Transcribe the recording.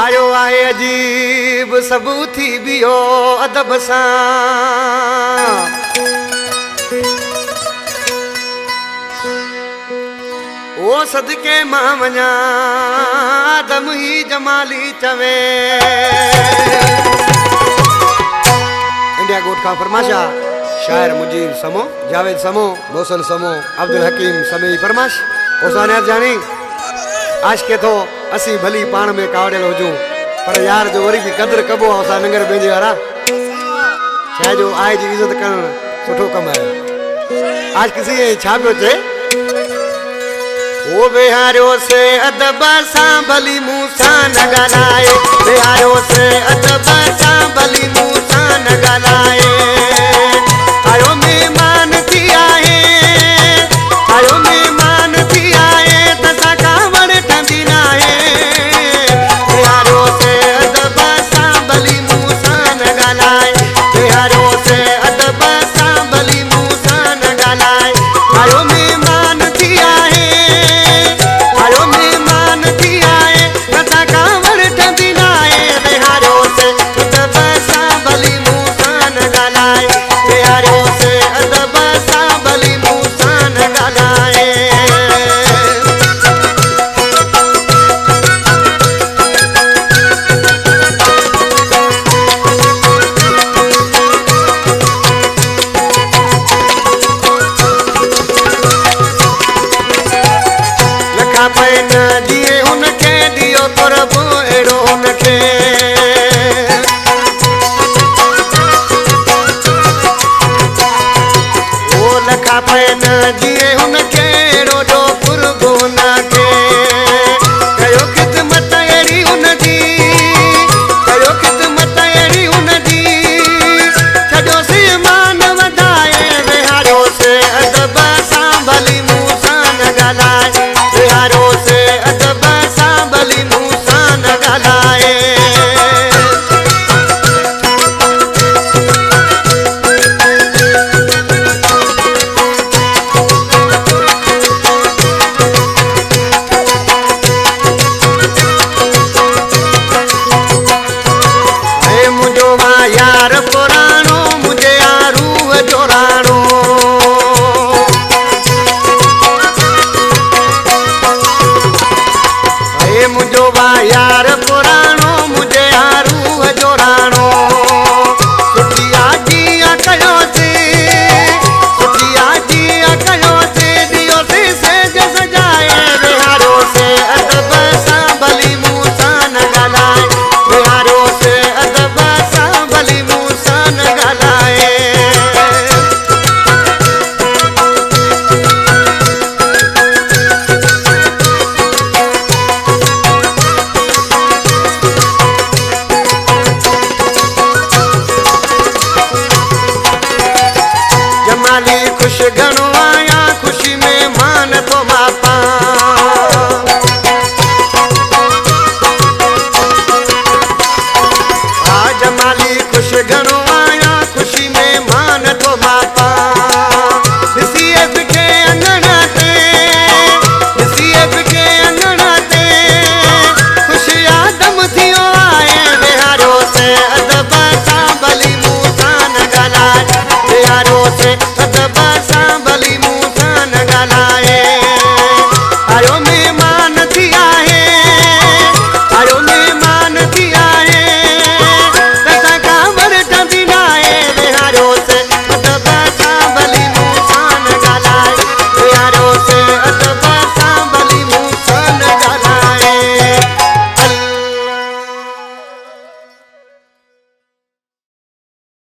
आयो आहे अजीब सबू थी बियो अदब सां ओ सदके मां वञा आदम ही जमाली चवे इंडिया गोट का फरमाशा शायर मुजीब समो जावेद समो मोहसन समो अब्दुल हकीम समी फरमाश ओसाने जानी आज के तो असी भली पान में कावड़ेल हुजूं पर यार जो वरी भी कदर कबो असा नंगर बेंजे वारा छा जो आए जी इज्जत करण सुठो कम है आज किसी छा पियो चे ओ बिहारियो से अदब सां भली मूसा न ॻाल्हाए बिहारियो से अदब सां भली मूसा न ॻाल्हाए आयो मेहमान थी आए आयो मेहमान थी आए तसा कावड़ ठंडी ना है बिहारियो से अदब सां भली मूसा न ॻाल्हाए बिहारियो से अदब सां भली मूसा न ॻाल्हाए आयो मेहमान थी आए आयो मेहमान थी आए तसा कावड़ ठंडी ना है बिहारियो से अदब सां भली मूसा न ॻाल्हाए बिहारियो से अदब सां भली मूसा न ॻाल्हाए लखा पैन दिए उनखे दियो तुरबो अहिड़ो उनखे ओ लखा पैन दिए उनखे अहिड़ो जो पुरबो उनखे कयो ख़िदमत अहिड़ी उनजी कयो ख़िदमत अहिड़ी उनजी छॾियो से मान वधाए विहारियो से अदब सां भली मूसा न ॻाल्हाए बिहारियो से अदब सां भली मूसा न ॻाल्हाए हे मुंहिंजो मां यार पुराणो मुंहिंजे यारूह जो राणो हे मुंहिंजो मां यार पुराणो मुंहिंजे यारूह जो राणो सुठी आजीअ कयोसीं सुठी आजीअ कयोसीं दियोसीं सेज सजाए बिहारियो से अदब सां भली मूसा न ॻाल्हाए बिहारियो से अदब सां भली मूसा न ॻाल्हाए जमाली खुश घणो आया खुशी में मान तो मापा आ जमाली खुश घणो आया खुशी में मान तो मापा ॾिसीए बिखे अंगण ते ॾिसीए बिखे अंगण ते ख़ुशी आदम थियो आहे बिहारियो से अदब सां भली मूसा न ॻाल्हाए बिहारियो से अदब सां भली मूसा न ॻाल्हाए